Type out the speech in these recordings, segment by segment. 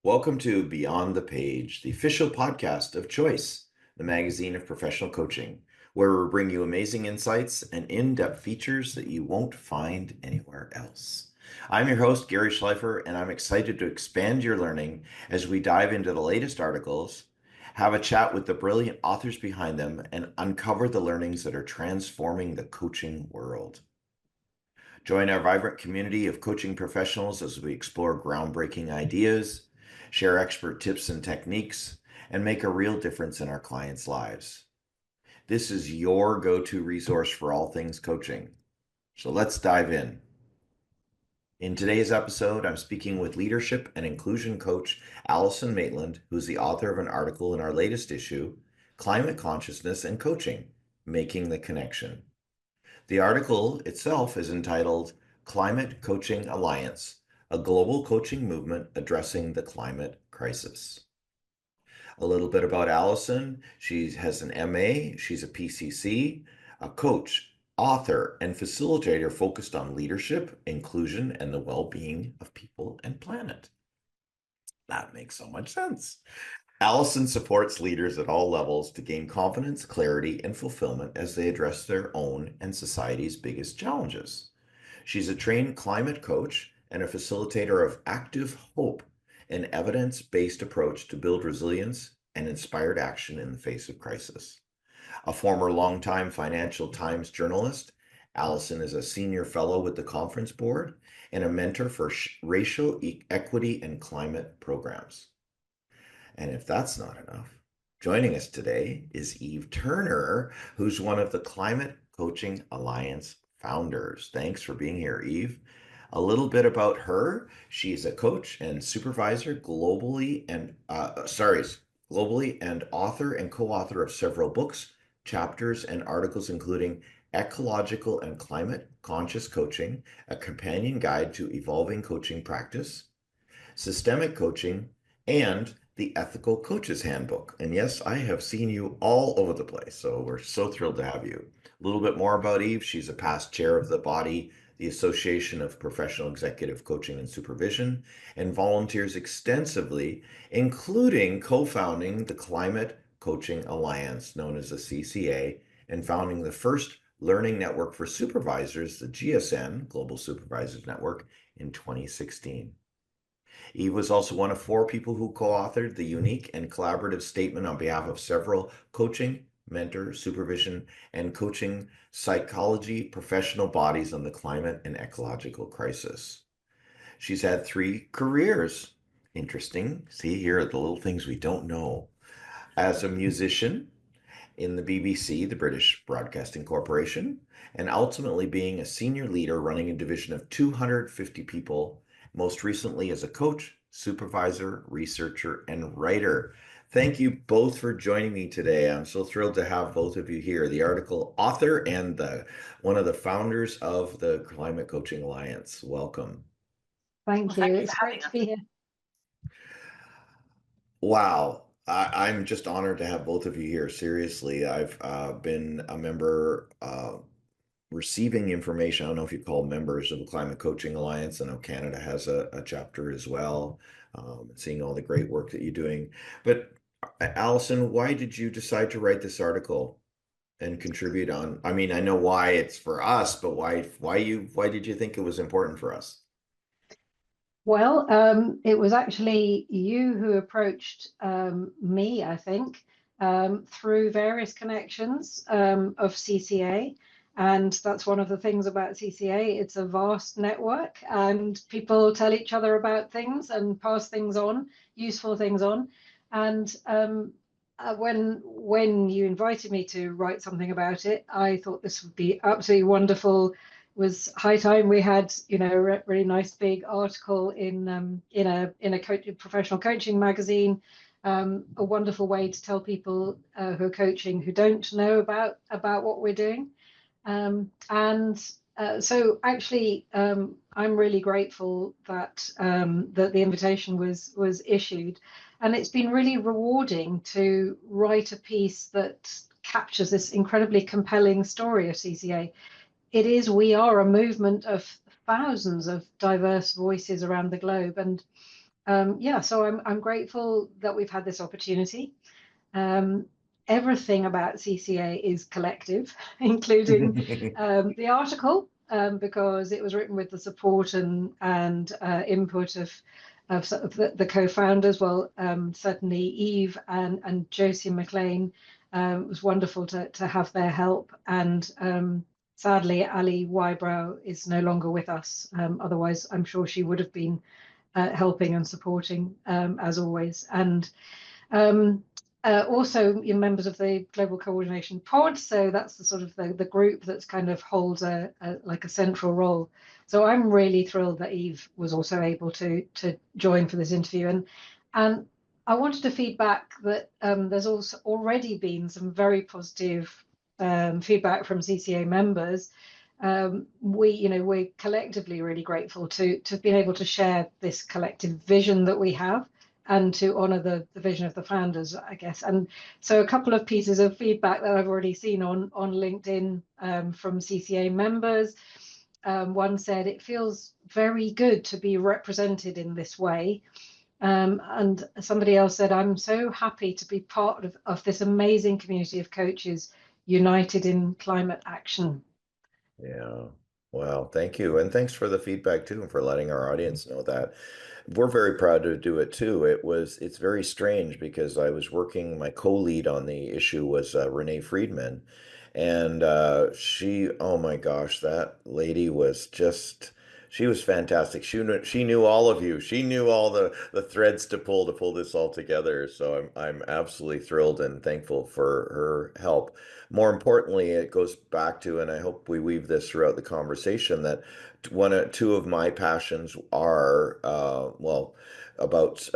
Welcome to Beyond the Page, the official podcast of Choice, the magazine of professional coaching, where we bring you amazing insights and in-depth features that you won't find anywhere else. I'm your host, Gary Schleifer, and I'm excited to expand your learning as we dive into the latest articles, have a chat with the brilliant authors behind them, and uncover the learnings that are transforming the coaching world. Join our vibrant community of coaching professionals as we explore groundbreaking ideas, share expert tips and techniques, and make a real difference in our clients' lives. This is your go-to resource for all things coaching. So let's dive in. In today's episode, I'm speaking with leadership and inclusion coach Alison Maitland, who's the author of an article in our latest issue, Climate Consciousness and Coaching, Making the Connection. The article itself is entitled Climate Coaching Alliance, a global coaching movement addressing the climate crisis. A little bit about Alison. She has an MA, she's a PCC, a coach, author, and facilitator focused on leadership, inclusion, and the well-being of people and planet. That makes so much sense. Alison supports leaders at all levels to gain confidence, clarity, and fulfillment as they address their own and society's biggest challenges. She's a trained climate coach and a facilitator of active hope, an evidence-based approach to build resilience and inspired action in the face of crisis. A former longtime Financial Times journalist, Alison is a senior fellow with the Conference Board and a mentor for racial equity and climate programs. And if that's not enough, joining us today is Eve Turner, who's one of the Climate Coaching Alliance founders. Thanks for being here, Eve. A little bit about her. She's a coach and supervisor globally and author and co-author of several books, chapters, and articles, including Ecological and Climate Conscious Coaching, a companion guide to evolving coaching practice, Systemic Coaching, and the Ethical Coach's Handbook. And yes, I have seen you all over the place, so we're so thrilled to have you. A little bit more about Eve. She's a past chair of the body, the Association of Professional Executive Coaching and Supervision, and volunteers extensively, including co-founding the Climate Coaching Alliance, known as the CCA, and founding the first learning network for supervisors, the GSN, Global Supervisors Network, in 2016. Eve was also one of 4 people who co-authored the unique and collaborative statement on behalf of several coaching, mentor, supervision, and coaching psychology professional bodies on the climate and ecological crisis. She's had 3 careers. Interesting. See, here are the little things we don't know. As a musician in the BBC, the British Broadcasting Corporation, and ultimately being a senior leader running a division of 250 people, most recently as a coach, supervisor, researcher, and writer. Thank you both for joining me today. I'm so thrilled to have both of you here, the article author and one of the founders of the Climate Coaching Alliance. Welcome. Thank you. It's great to be here. Wow. I'm just honored to have both of you here. Seriously, I've been a member receiving information. I don't know if you call members of the Climate Coaching Alliance. I know Canada has a chapter as well, seeing all the great work that you're doing. But Alison, why did you decide to write this article and contribute on? I mean, I know why it's for us, but why did you think it was important for us? Well, it was actually you who approached me, I think, through various connections of CCA. And that's one of the things about CCA. It's a vast network and people tell each other about things and pass things on, useful things on. And when you invited me to write something about it, I thought this would be absolutely wonderful. It was high time we had, a really nice big article in a professional coaching magazine. A wonderful way to tell people who are coaching who don't know about what we're doing. So actually, I'm really grateful that that the invitation was issued, and it's been really rewarding to write a piece that captures this incredibly compelling story of CCA. We are a movement of thousands of diverse voices around the globe, and yeah, so I'm grateful that we've had this opportunity. Um, Everything about CCA is collective, including the article, because it was written with the support and input of sort of the co-founders. Well, certainly Eve and Josie McLean. It was wonderful to have their help, and sadly, Ali Wybrow is no longer with us. Otherwise, I'm sure she would have been helping and supporting as always. And um, also, you're members of the Global Coordination Pod, so that's the sort of the group that's kind of holds like a central role. So I'm really thrilled that Eve was also able to join for this interview, and I wanted to feedback that there's also already been some very positive feedback from CCA members. We're collectively really grateful to have been able to share this collective vision that we have and to honor the vision of the founders, I guess. And so a couple of pieces of feedback that I've already seen on LinkedIn from CCA members. One said, it feels very good to be represented in this way. And somebody else said, I'm so happy to be part of this amazing community of coaches united in climate action. Yeah. Well, thank you. And thanks for the feedback too, and for letting our audience know that. We're very proud to do it too. It's very strange because I was working, my co-lead on the issue was Renee Friedman. And oh my gosh, that lady was she was fantastic. She knew all of you. She knew all the threads to pull this all together. So I'm absolutely thrilled and thankful for her help. More importantly, it goes back to, and I hope we weave this throughout the conversation, that two of my passions are, well, about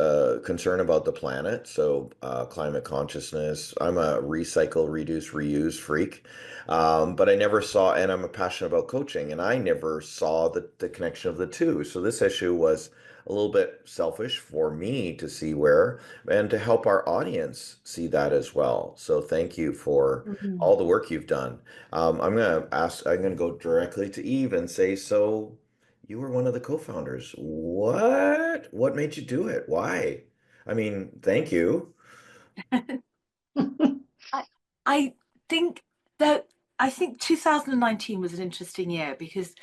concern about the planet. So climate consciousness. I'm a recycle, reduce, reuse freak. But I never saw, and I'm a passionate about coaching, and I never saw the connection of the two. So this issue was a little bit selfish for me to see where, and to help our audience see that as well. So thank you for Mhm. all the work you've done. I'm going to go directly to Eve and say, so you were one of the co-founders. What made you do it? Why? I mean, thank you. I, I think that I think 2019 was an interesting year because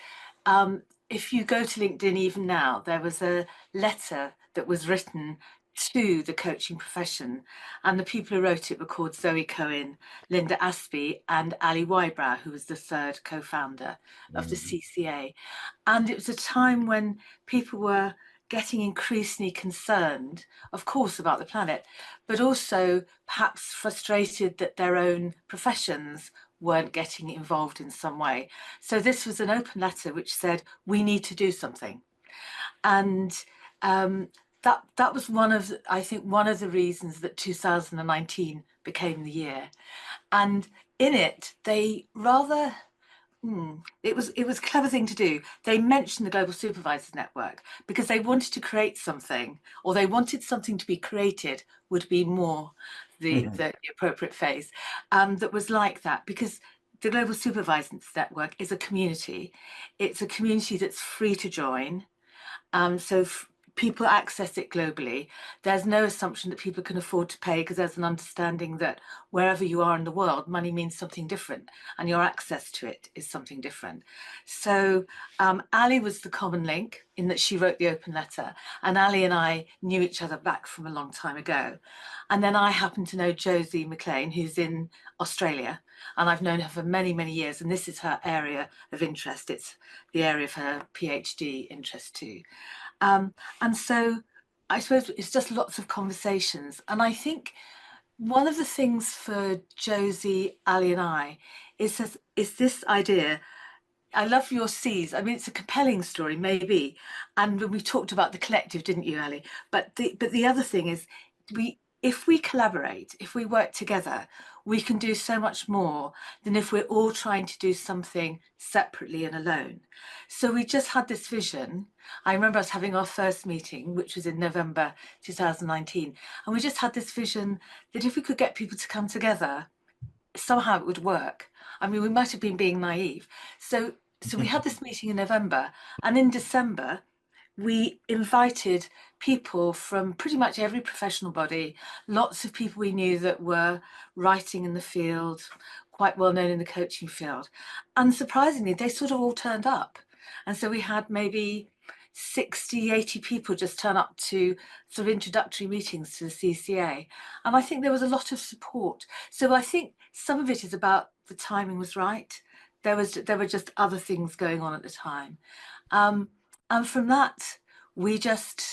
if you go to LinkedIn even now, there was a letter that was written to the coaching profession, and the people who wrote it were called Zoe Cohen, Linda Aspey, and Ali Wybrow, who was the third co-founder of the Mm. CCA. And it was a time when people were getting increasingly concerned, of course, about the planet, but also perhaps frustrated that their own professions weren't getting involved in some way. So this was an open letter which said, we need to do something. And that was I think, one of the reasons that 2019 became the year. And in it, they rather it was a clever thing to do. They mentioned the Global Supervisors Network because they wanted to create something, or they wanted something to be created, would be more the appropriate phrase, that was like that. Because the Global Supervisors Network is a community. It's a community that's free to join. So people access it globally. There's no assumption that people can afford to pay because there's an understanding that wherever you are in the world, money means something different and your access to it is something different. So Ali was the common link in that she wrote the open letter, and Ali and I knew each other back from a long time ago. And then I happen to know Josie McLean, who's in Australia, and I've known her for many, many years, and this is her area of interest. It's the area of her PhD interest too. And so I suppose it's just lots of conversations. And I think one of the things for Josie, Ali, and I is this idea. I love your C's. I mean, it's a compelling story, maybe. And we talked about the collective, didn't you, Ali? But the other thing is, if we collaborate, if we work together, we can do so much more than if we're all trying to do something separately and alone. So we just had this vision. I remember us having our first meeting, which was in November 2019, and we just had this vision that if we could get people to come together, somehow it would work. I mean, we might have been being naive. So we had this meeting in November, and in December, we invited people from pretty much every professional body, lots of people we knew that were writing in the field, quite well known in the coaching field. And surprisingly, they sort of all turned up. And so we had maybe 60, 80 people just turn up to sort of introductory meetings to the CCA. And I think there was a lot of support. So I think some of it is about the timing was right. There were just other things going on at the time. And from that, we just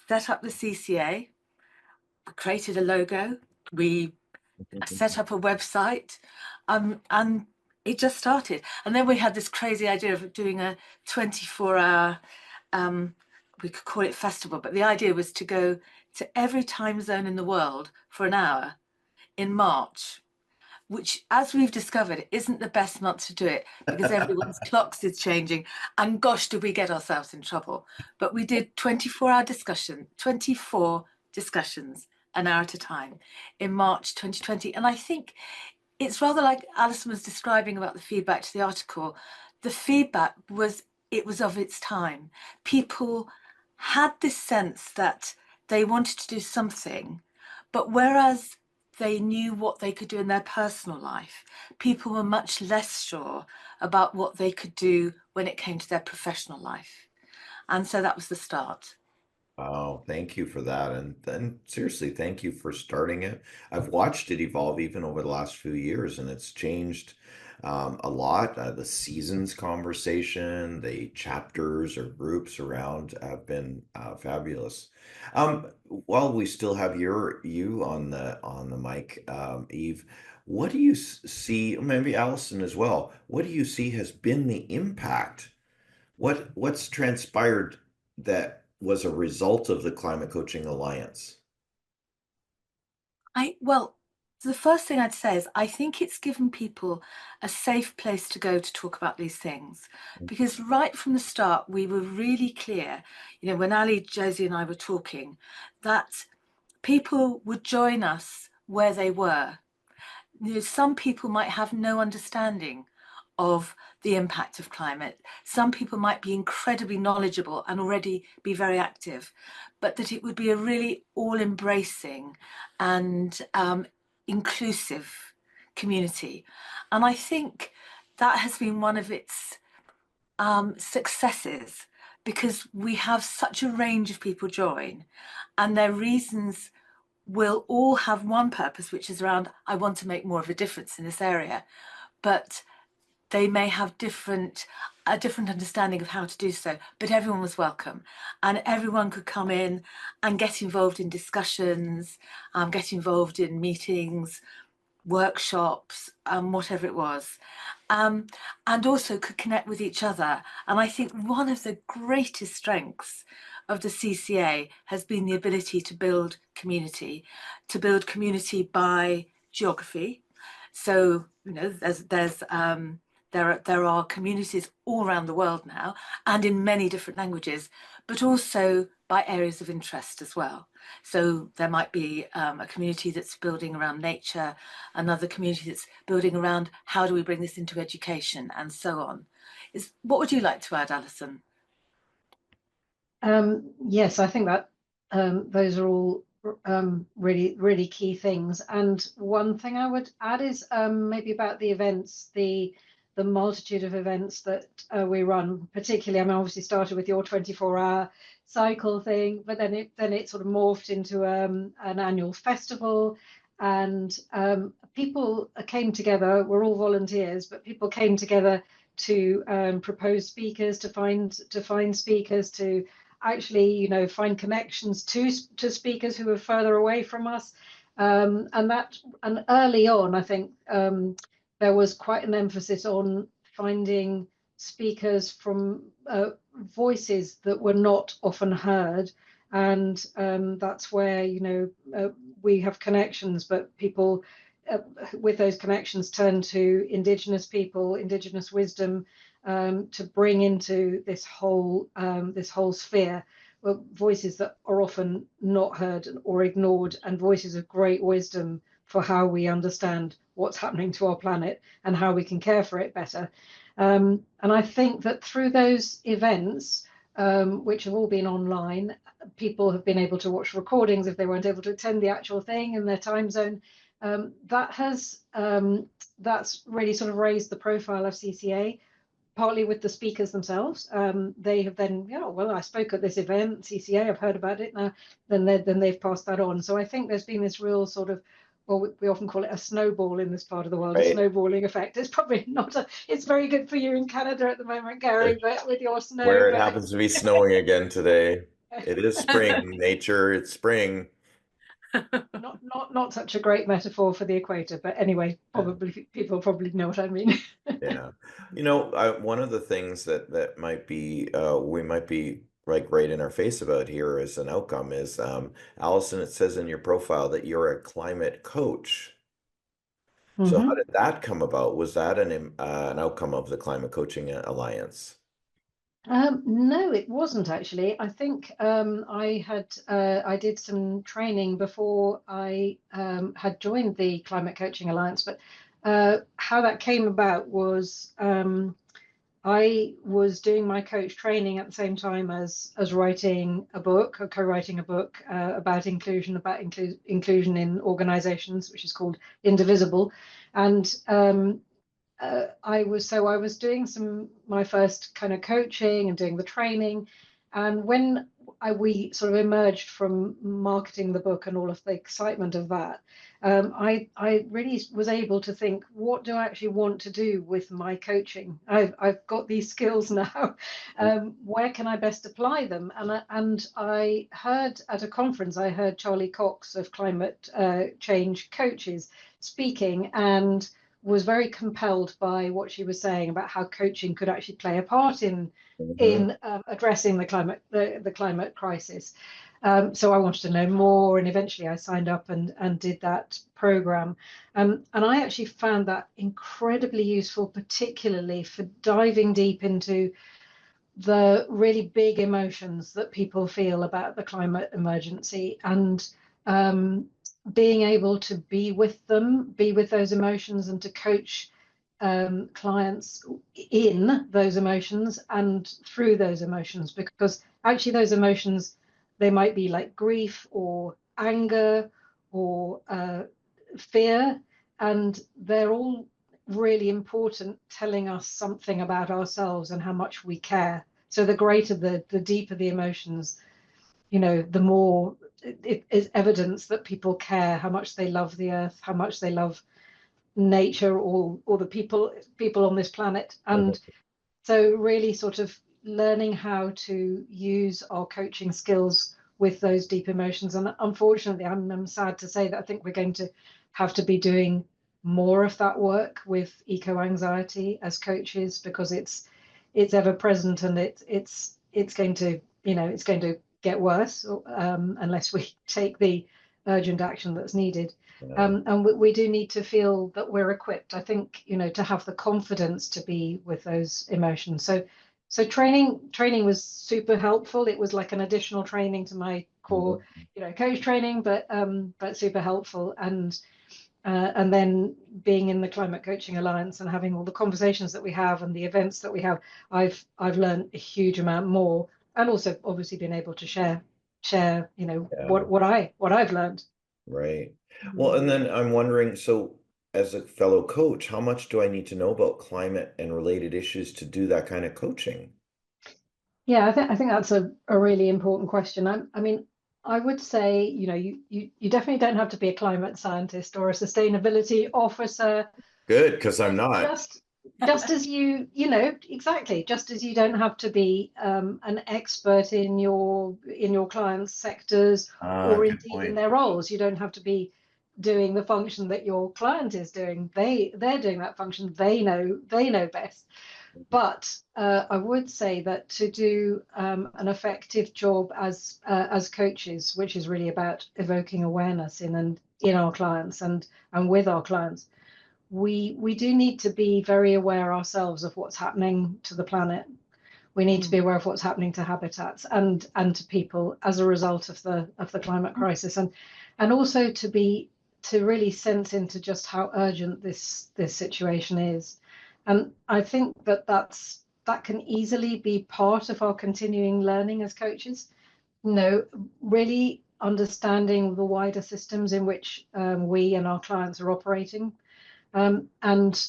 set up the CCA, created a logo, we set up a website, and it just started. And then we had this crazy idea of doing a 24-hour, we could call it festival, but the idea was to go to every time zone in the world for an hour in March, which, as we've discovered, isn't the best month to do it because everyone's clocks is changing. And gosh, did we get ourselves in trouble. But we did 24 discussions, an hour at a time in March 2020. And I think it's rather like Alison was describing about the feedback to the article. The feedback was, it was of its time. People had this sense that they wanted to do something, but whereas they knew what they could do in their personal life, people were much less sure about what they could do when it came to their professional life. And so that was the start. Wow, thank you for that. And then seriously, thank you for starting it. I've watched it evolve even over the last few years, and it's changed a lot. The seasons conversation, the chapters or groups around have been fabulous. While we still have you on the mic, Eve, what do you see, maybe Allison as well, what do you see has been the impact? What's transpired that was a result of the Climate Coaching Alliance? Well, the first thing I'd say is I think it's given people a safe place to go to talk about these things. Because right from the start, we were really clear, when Ali, Josie, and I were talking, that people would join us where they were. Some people might have no understanding of the impact of climate. Some people might be incredibly knowledgeable and already be very active, but that it would be a really all-embracing and inclusive community. And I think that has been one of its successes, because we have such a range of people join, and their reasons will all have one purpose, which is around, I want to make more of a difference in this area. But they may have a different understanding of how to do so, but everyone was welcome, and everyone could come in and get involved in discussions, get involved in meetings, workshops, whatever it was, and also could connect with each other. And I think one of the greatest strengths of the CCA has been the ability to build community by geography. So there are communities all around the world now, and in many different languages, but also by areas of interest as well. So there might be a community that's building around nature, another community that's building around how do we bring this into education, and so on. What would you like to add, Alison? Yes, I think that those are all really, really key things. And one thing I would add is maybe about the events, the multitude of events that we run. Particularly, I mean, obviously started with your 24-hour cycle thing, but then it sort of morphed into an annual festival, and people came together. We're all volunteers, but people came together to propose speakers, to find speakers, to actually, find connections to speakers who are further away from us. And early on, I think there was quite an emphasis on finding speakers from voices that were not often heard. And that's where, we have connections, but people with those connections turn to Indigenous people, Indigenous wisdom, to bring into this whole sphere, voices that are often not heard or ignored, and voices of great wisdom for how we understand what's happening to our planet and how we can care for it better. And I think that through those events, which have all been online. People have been able to watch recordings if they weren't able to attend the actual thing in their time zone. That's really sort of raised the profile of CCA, partly with the speakers themselves. They have then, well, I spoke at this event, CCA, I've heard about it now, then they've passed that on. So I think there's been this real sort of, well, we often call it a snowball in this part of the world, a snowballing effect. It's probably not it's very good for you in Canada at the moment, Gary, but with your snow. Where it happens to be snowing again today. It is spring, nature, it's spring. Not such a great metaphor for the equator, but anyway, probably people probably know what I mean. Yeah. One of the things that might be we might be like right in our face about here as an outcome is Alison, it says in your profile that you're a climate coach. So how did that come about? Was that an outcome of the Climate Coaching Alliance? No, it wasn't actually. I think I did some training before I had joined the Climate Coaching Alliance, but how that came about was I was doing my coach training at the same time as writing a book, or co-writing a book about inclusion, inclusion in organizations, which is called Indivisible, and I was doing my first kind of coaching and doing the training, and when we sort of emerged from marketing the book and all of the excitement of that, I really was able to think, what do I actually want to do with my coaching? I've got these skills now. Where can I best apply them? And I heard at a conference, I heard Charlie Cox of Climate Change Coaches speaking, and was very compelled by what she was saying about how coaching could actually play a part in addressing the climate crisis. So I wanted to know more, and eventually I signed up and did that program. And I actually found that incredibly useful, particularly for diving deep into the really big emotions that people feel about the climate emergency, and being able to be with them, be with those emotions, and to coach clients in those emotions and through those emotions, because actually those emotions, they might be like grief or anger or fear, and they're all really important, telling us something about ourselves and how much we care. So the greater, the deeper the emotions, the more it is evidence that people care, how much they love the earth, how much they love nature, or the people on this planet. And so really sort of learning how to use our coaching skills with those deep emotions. And unfortunately, I'm sad to say that I think we're going to have to be doing more of that work with eco-anxiety as coaches, because it's ever present, and it's going to get worse unless we take the urgent action that's needed. And we do need to feel that we're equipped, I think, to have the confidence to be with those emotions. So training was super helpful. It was like an additional training to my core, coach training, but super helpful. And then being in the Climate Coaching Alliance and having all the conversations that we have and the events that we have, I've learned a huge amount more, and also obviously been able to share what I've learned. Right. Well, and then I'm wondering, so as a fellow coach, how much do I need to know about climate and related issues to do that kind of coaching? Yeah, I think that's a really important question. I mean, I would say, you definitely don't have to be a climate scientist or a sustainability officer. Good, because I'm not. Just as exactly, just as you don't have to be an expert in your clients' sectors, or indeed in their roles. You don't have to be doing the function that your client is doing. They're doing that function. They know best. But I would say that to do an effective job as coaches, which is really about evoking awareness in our clients and with our clients, we do need to be very aware ourselves of what's happening to the planet. We need to be aware of what's happening to habitats and to people as a result of the climate crisis, and also to really sense into just how urgent this situation is. And I think that's that can easily be part of our continuing learning as coaches. Really understanding the wider systems in which we and our clients are operating, and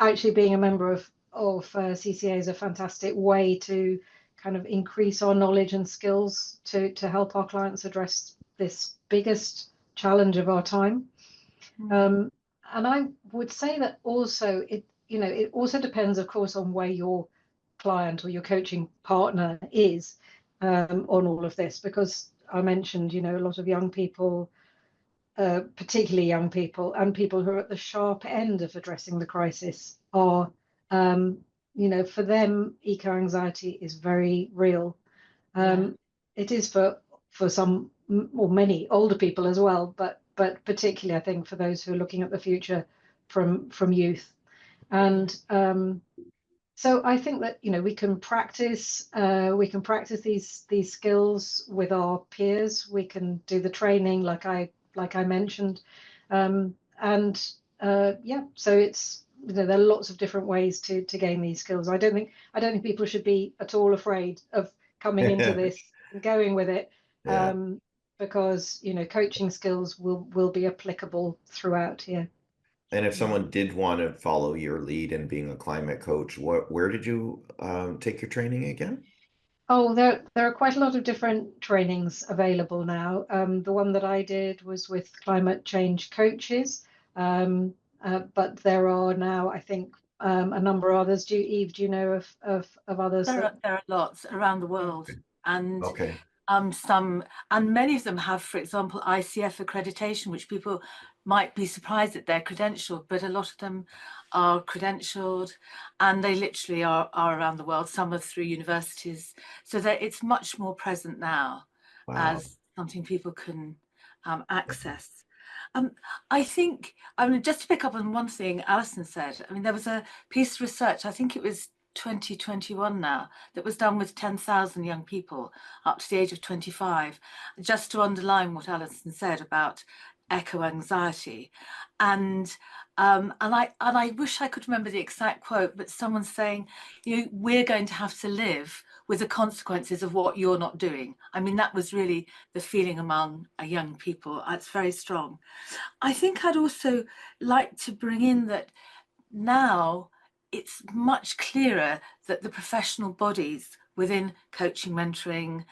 actually being a member of CCA is a fantastic way to kind of increase our knowledge and skills to help our clients address this biggest challenge of our time. And I would say that also it also depends, of course, on where your client or your coaching partner is on all of this, because I mentioned, a lot of young people, particularly young people and people who are at the sharp end of addressing the crisis are, for them, eco-anxiety is very real. It is for some or many older people as well, but particularly I think for those who are looking at the future from youth. And so I think that we can practice these skills with our peers. We can do the training like I mentioned, so it's there are lots of different ways to gain these skills. I don't think people should be at all afraid of coming into this and going with it, because coaching skills will be applicable throughout here. And if someone did want to follow your lead in being a climate coach, where did you take your training again? Oh, there are quite a lot of different trainings available now. The one that I did was with climate change coaches, but there are now, I think, a number of others. Eve, do you know of others? There are lots around the world, and Okay. Many of them have, for example, ICF accreditation, which people might be surprised that they're credentialed, but a lot of them are credentialed, and they literally are around the world. Some are through universities, so that it's much more present now. Wow. As something people can access. I think, just to pick up on one thing Alison said, there was a piece of research, I think it was 2021 now, that was done with 10,000 young people up to the age of 25, just to underline what Alison said about eco-anxiety. And I wish I could remember the exact quote, but someone's saying, we're going to have to live with the consequences of what you're not doing. That was really the feeling among young people. It's very strong. I think I'd also like to bring in that now it's much clearer that the professional bodies within coaching, mentoring,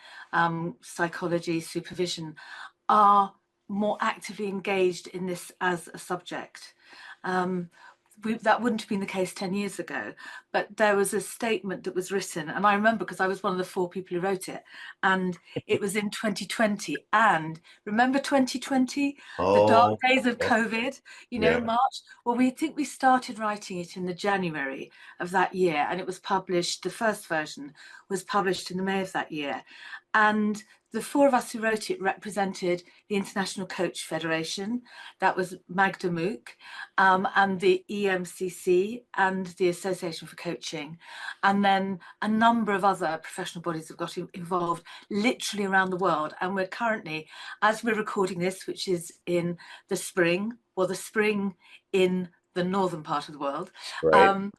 psychology, supervision are more actively engaged in this as a subject. That wouldn't have been the case 10 years ago, but there was a statement that was written, and I remember because I was one of the 4 people who wrote it, and it was in 2020. And remember 2020, the dark days of COVID, March? Well, we started writing it in the January of that year, and it was published, the first version was published in the May of that year. And the 4 of us who wrote it represented the International Coach Federation, that was Magda Mook, and the EMCC and the Association for Coaching. And then a number of other professional bodies have got involved literally around the world. And we're currently, as we're recording this, which is in the spring in the northern part of the world, right.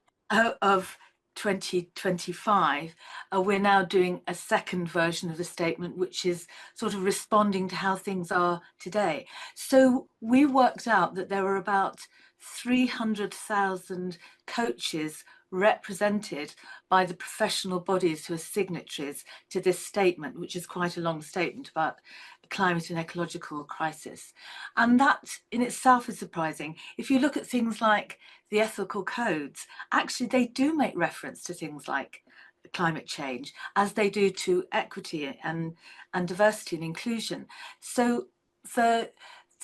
Of 2025, we're now doing a second version of the statement, which is sort of responding to how things are today. So we worked out that there were about 300,000 coaches represented by the professional bodies who are signatories to this statement, which is quite a long statement about climate and ecological crisis. And that in itself is surprising. If you look at things like the ethical codes, actually they do make reference to things like climate change, as they do to equity and diversity and inclusion. So the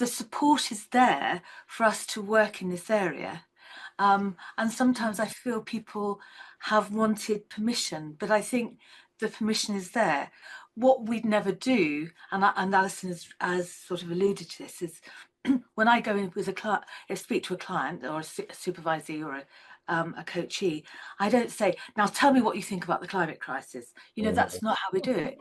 support is there for us to work in this area. And sometimes I feel people have wanted permission, but I think the permission is there. What we'd never do, and Alison has sort of alluded to this, is when I go in with speak to a client or a supervisee or a coachee, I don't say, now tell me what you think about the climate crisis. That's not how we do it.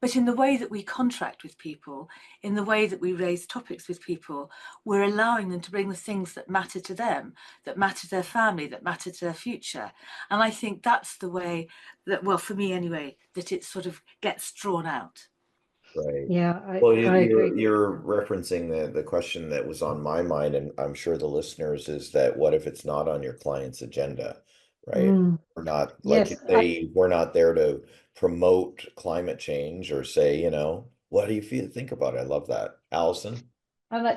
But in the way that we contract with people, in the way that we raise topics with people, we're allowing them to bring the things that matter to them, that matter to their family, that matter to their future. And I think that's the way that, well, for me anyway, that it sort of gets drawn out. Right. Yeah, Well, I agree. you're referencing the question that was on my mind, and I'm sure the listeners, is that what if it's not on your client's agenda, right? Mm. We're not, like you Yes, say, we're not there to promote climate change or say, what do you think about it? I love that. Allison?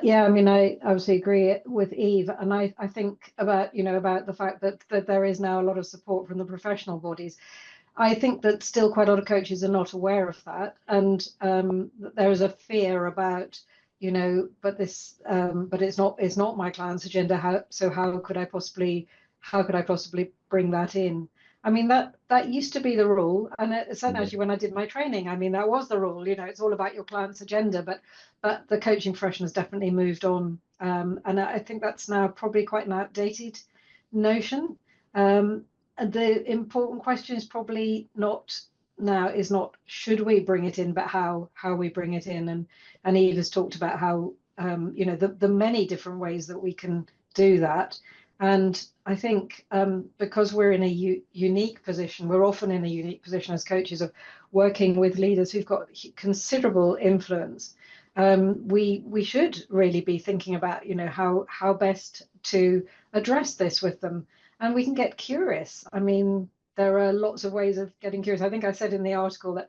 yeah, I mean, I obviously agree with Eve, and I think about, about the fact that there is now a lot of support from the professional bodies. I think that still quite a lot of coaches are not aware of that, and there is a fear about, but but it's not my client's agenda. How could I possibly bring that in? I mean, that used to be the rule, and certainly actually when I did my training, I mean, that was the rule. It's all about your client's agenda, but the coaching profession has definitely moved on, and I think that's now probably quite an outdated notion. The important question is probably not now is not should we bring it in, but how we bring it in. And Eve has talked about how the many different ways that we can do that. And I think because we're in a unique position, we're often in a unique position as coaches of working with leaders who've got considerable influence. We should really be thinking about how best to address this with them. And we can get curious. I mean, there are lots of ways of getting curious. I think I said in the article that,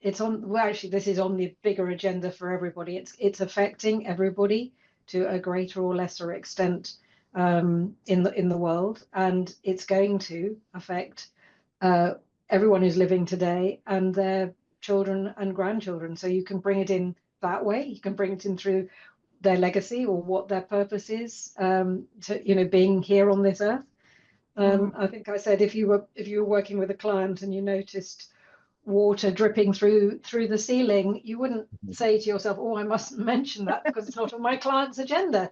it's on, well, actually, this is on the bigger agenda for everybody. It's affecting everybody to a greater or lesser extent in the world. And it's going to affect everyone who's living today and their children and grandchildren. So you can bring it in that way. You can bring it in through their legacy or what their purpose is to being here on this earth. I think I said if you were working with a client and you noticed water dripping through the ceiling, you wouldn't say to yourself, "Oh, I mustn't mention that because it's not on my client's agenda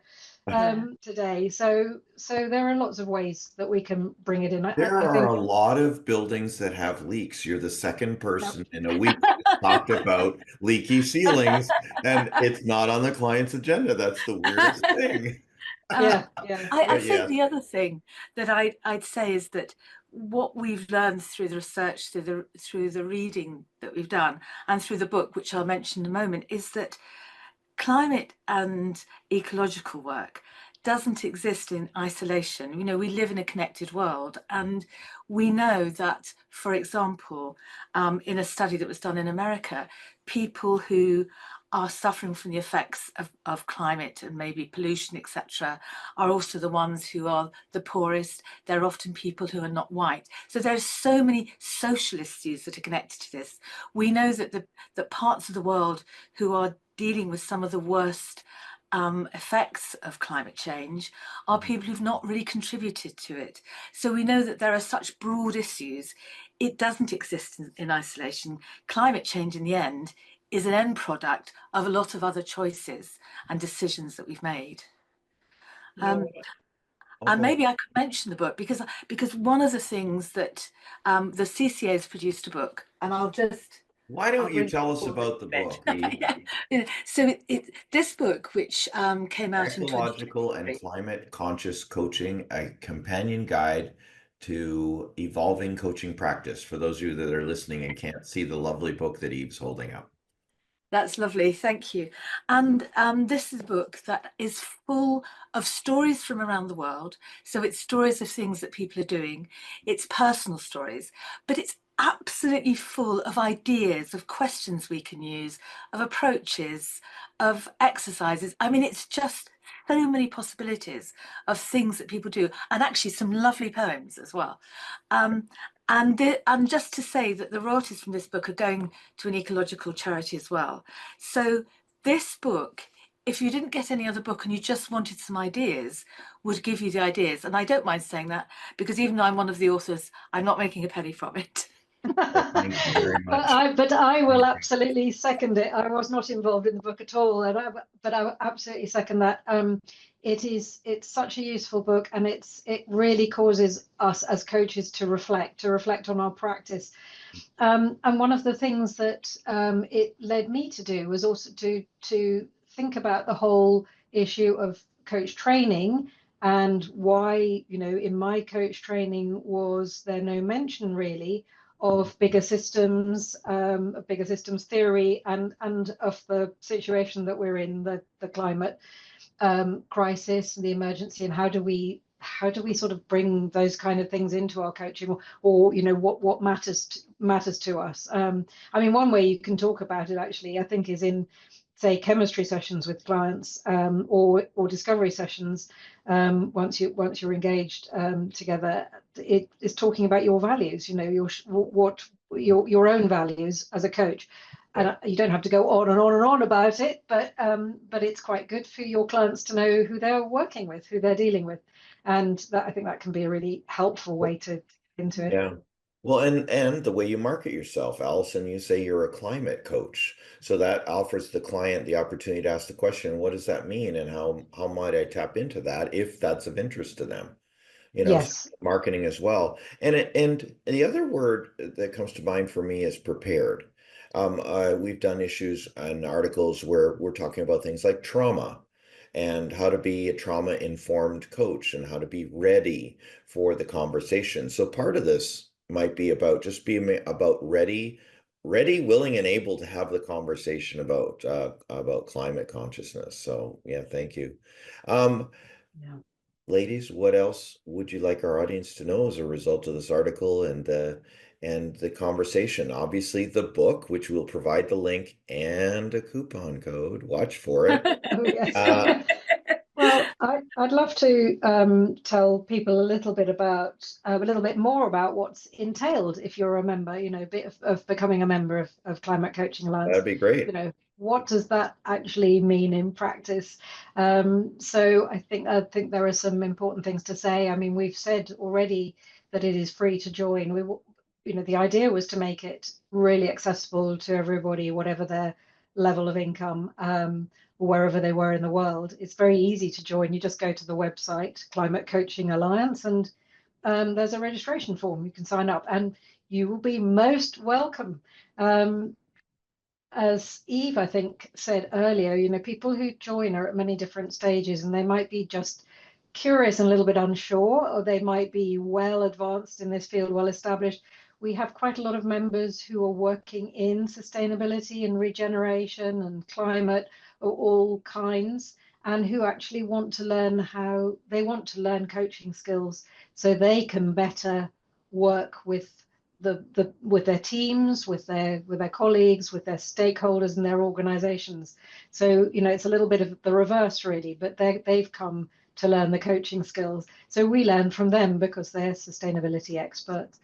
today." So there are lots of ways that we can bring it in. There I are think. a lot of buildings that have leaks. You're the second Yep. person in a week that talked about leaky ceilings, and it's not on the client's agenda. That's the weirdest thing. Yeah, yeah. I But think yeah, the other thing that I'd say is that what we've learned through the research, through the reading that we've done, and through the book, which I'll mention in a moment, is that climate and ecological work doesn't exist in isolation. We live in a connected world, and we know that, for example, in a study that was done in America, people who are suffering from the effects of climate and maybe pollution, etc., are also the ones who are the poorest. They're often people who are not white. So there's so many social issues that are connected to this. We know that that parts of the world who are dealing with some of the worst effects of climate change are people who've not really contributed to it. So we know that there are such broad issues. It doesn't exist in isolation. Climate change, in the end, is an end product of a lot of other choices and decisions that we've made. yeah. And maybe I could mention the book because one of the things that the CCA has produced a book, and Why I'll don't you bring it tell us forward about the a bit. book? Yeah. So this book, which came out in Ecological and 2023. Climate Conscious Coaching, a companion guide to evolving coaching practice. For those of you that are listening and can't see the lovely book that Eve's holding up. That's lovely, thank you. And this is a book that is full of stories from around the world. So it's stories of things that people are doing. It's personal stories, but it's absolutely full of ideas, of questions we can use, of approaches, of exercises. I mean, it's just so many possibilities of things that people do, and actually some lovely poems as well. Um, and just to say that the royalties from this book are going to an ecological charity as well. So this book, if you didn't get any other book and you just wanted some ideas, would give you the ideas. And I don't mind saying that because even though I'm one of the authors, I'm not making a penny from it. Well, thank you very But much. I will absolutely second it. I was not involved in the book at all, but I will absolutely second that. It's such a useful book, and it really causes us as coaches to reflect on our practice. And one of the things that it led me to do was also to think about the whole issue of coach training, and why, in my coach training was there no mention really of bigger systems theory, and of the situation that we're in, the climate crisis, the emergency, and how do we sort of bring those kind of things into our coaching, or what matters to us. I mean, one way you can talk about it actually, I think, is in, say, chemistry sessions with clients, or discovery sessions. Once you're engaged together, it is talking about your values. Your own values as a coach. Yeah. And you don't have to go on and on and on about it, but it's quite good for your clients to know who they're working with, who they're dealing with, and that, I think, that can be a really helpful way to get into it. Yeah. Well, and the way you market yourself, Allison, you say you're a climate coach. So that offers the client the opportunity to ask the question, what does that mean? And how might I tap into that if that's of interest to them? So Yes. marketing as well. And the other word that comes to mind for me is prepared. We've done issues and articles where we're talking about things like trauma and how to be a trauma-informed coach and how to be ready for the conversation. So part of this might be about just being about ready, willing, and able to have the conversation about climate consciousness. So yeah, thank you. Um, Yeah. Ladies, what else would you like our audience to know as a result of this article and the conversation? Obviously, the book, which we'll provide the link and a coupon code. Watch for it. Oh, yes. Uh, Well, I'd love to tell people a little bit more about what's entailed if you're a member, a bit of becoming a member of Climate Coaching Alliance. that'd be great. What does that actually mean in practice? So I think there are some important things to say. I mean, we've said already that it is free to join. The idea was to make it really accessible to everybody, whatever their level of income. Wherever they were in the world. It's very easy to join. You just go to the website, Climate Coaching Alliance, and there's a registration form. You can sign up, and you will be most welcome. As Eve, I think, said earlier, people who join are at many different stages, and they might be just curious and a little bit unsure, or they might be well advanced in this field, well established. We have quite a lot of members who are working in sustainability and regeneration and climate of all kinds, and who actually want to learn coaching skills so they can better work with with their teams, with their colleagues, with their stakeholders and their organizations. So it's a little bit of the reverse really, but they've come to learn the coaching skills. So we learn from them because they're sustainability experts.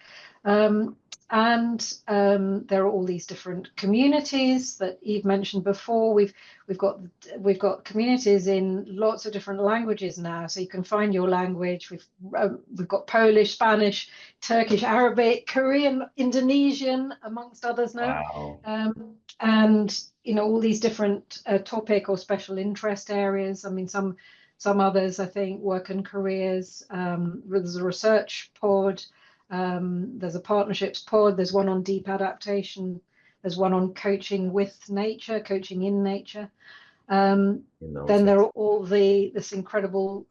And there are all these different communities that Eve mentioned before. We've got communities in lots of different languages now, so you can find your language. We've got Polish, Spanish, Turkish, Arabic, Korean, Indonesian, amongst others now. Wow. And all these different topic or special interest areas. I mean, some others, I think, work in careers. There's a research pod. There's a partnerships pod. There's one on deep adaptation. There's one on coaching with nature, coaching in nature. Then there are all this incredible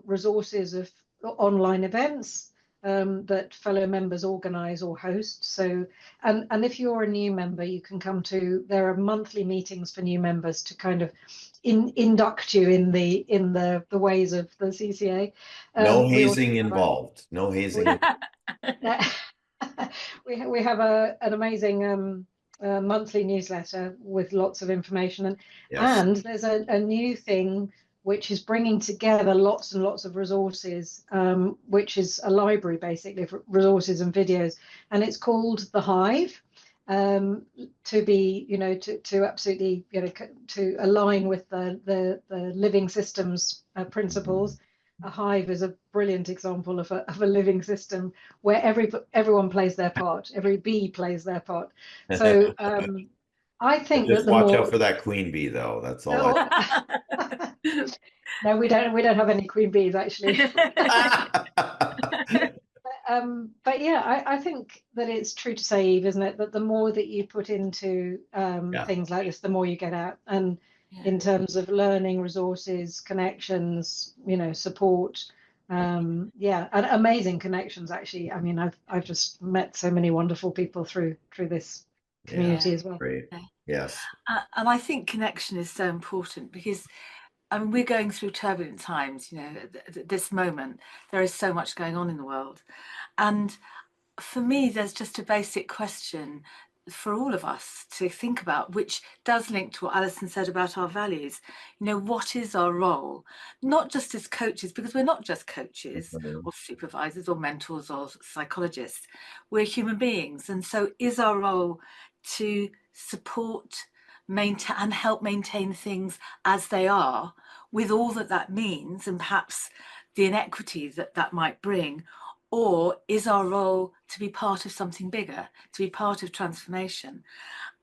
resources of online events that fellow members organize or host. So, and if you're a new member, you can come to. There are monthly meetings for new members to kind of induct you in the ways of the CCA. No We also hazing have involved. No hazing. we have an amazing monthly newsletter with lots of information, Yes. and there's a new thing which is bringing together lots and lots of resources, which is a library basically of resources and videos, and it's called The Hive. To be, to absolutely, to align with the living systems principles. a hive is a brilliant example of a living system where everyone plays their part, every bee plays their part. So I think that Just the watch out more for that queen bee, though. That's all no, no, we don't have any queen bees actually. But yeah, I think that it's true to say, Eve, isn't it, that the more that you put into Yeah. things like this, the more you get out. And Yeah. in terms of learning, resources, connections, support, yeah, and amazing connections. Actually, I mean, I've just met so many wonderful people through this community Yeah, as well. great. Yeah. Yes. And I think connection is so important because, I mean, we're going through turbulent times, at this moment. There is so much going on in the world. And for me, there's just a basic question for all of us to think about, which does link to what Alison said about our values. What is our role? Not just as coaches, because we're not just coaches or supervisors or mentors or psychologists. We're human beings. And so is our role to support, maintain, and help maintain things as they are, with all that means, and perhaps the inequity that might bring? Or is our role to be part of something bigger, to be part of transformation?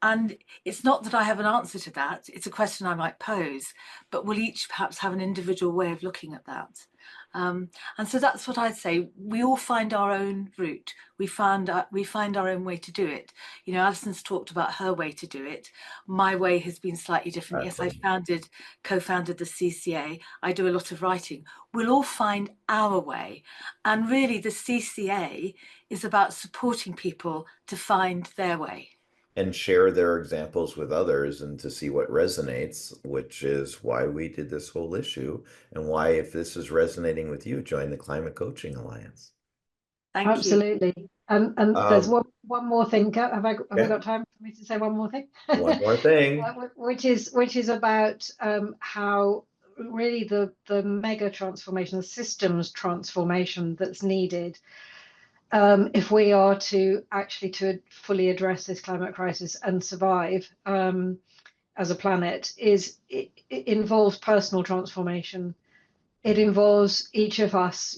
And it's not that I have an answer to that. It's a question I might pose, but we'll each perhaps have an individual way of looking at that. And so that's what I'd say. We all find our own route. We find our own way to do it. Alison's talked about her way to do it. My way has been slightly different. Yes, I co-founded the CCA. I do a lot of writing. We'll all find our way. And really the CCA is about supporting people to find their way. And share their examples with others and to see what resonates, which is why we did this whole issue and why, if this is resonating with you, join the Climate Coaching Alliance. Thank you. Absolutely. And there's one more thing. Have I got time for me to say one more thing? One more thing. which is about how really the mega transformation, the systems transformation that's needed if we are to actually to fully address this climate crisis and survive as a planet, it involves personal transformation. It involves each of us,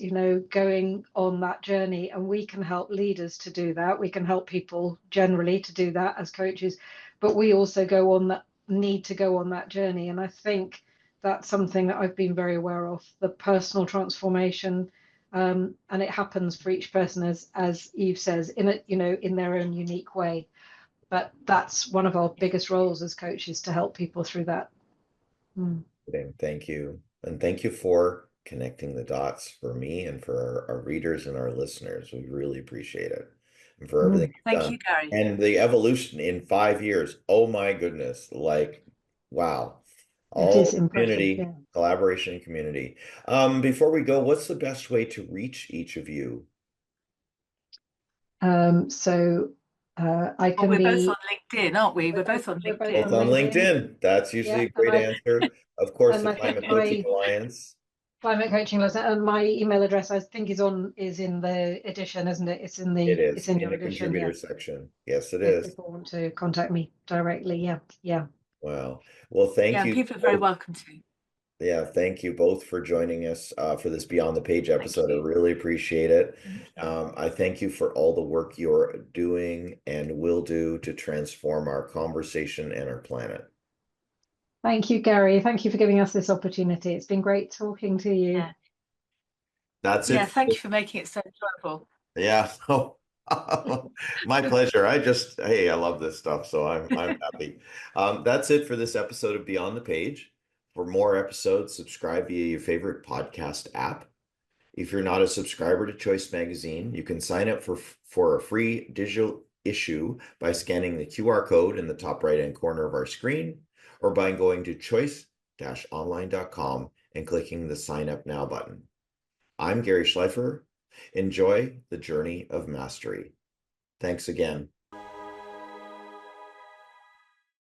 going on that journey, and we can help leaders to do that. We can help people generally to do that as coaches, but we also need to go on that journey. And I think that's something that I've been very aware of, the personal transformation. And it happens for each person, as Eve says, in their own unique way. But that's one of our biggest roles as coaches, to help people through that. Thank you. And thank you for connecting the dots for me and for our readers and our listeners. We really appreciate it. And for everything you've done. Thank you, Gary. And the evolution in 5 years. Oh my goodness. Wow. All community, collaboration and community. Before we go, what's the best way to reach each of you? I can we're both on LinkedIn, aren't we? We're both on LinkedIn. Both on LinkedIn. That's usually a great answer. Of course, the Climate Coaching Alliance. Climate Coaching Alliance, and my email address, I think, is in the edition, isn't it? It's in the It's in your the edition, contributor section. Yes, it if is. people want to contact me directly, yeah. Wow. Well, thank you. People are very welcome to. Yeah, thank you both for joining us for this Beyond the Page episode. I really appreciate it. I thank you for all the work you're doing and will do to transform our conversation and our planet. Thank you, Gary. Thank you for giving us this opportunity. It's been great talking to you. Yeah. That's it. Yeah, thank you for making it so enjoyable. Yeah, so my pleasure. I love this stuff, so I'm happy. That's it for this episode of Beyond the Page. For more episodes, subscribe via your favorite podcast app. If you're not a subscriber to Choice Magazine, you can sign up for a free digital issue by scanning the QR code in the top right-hand corner of our screen, or by going to choice-online.com and clicking the Sign Up Now button. I'm Gary Schleifer. Enjoy the journey of mastery. Thanks again.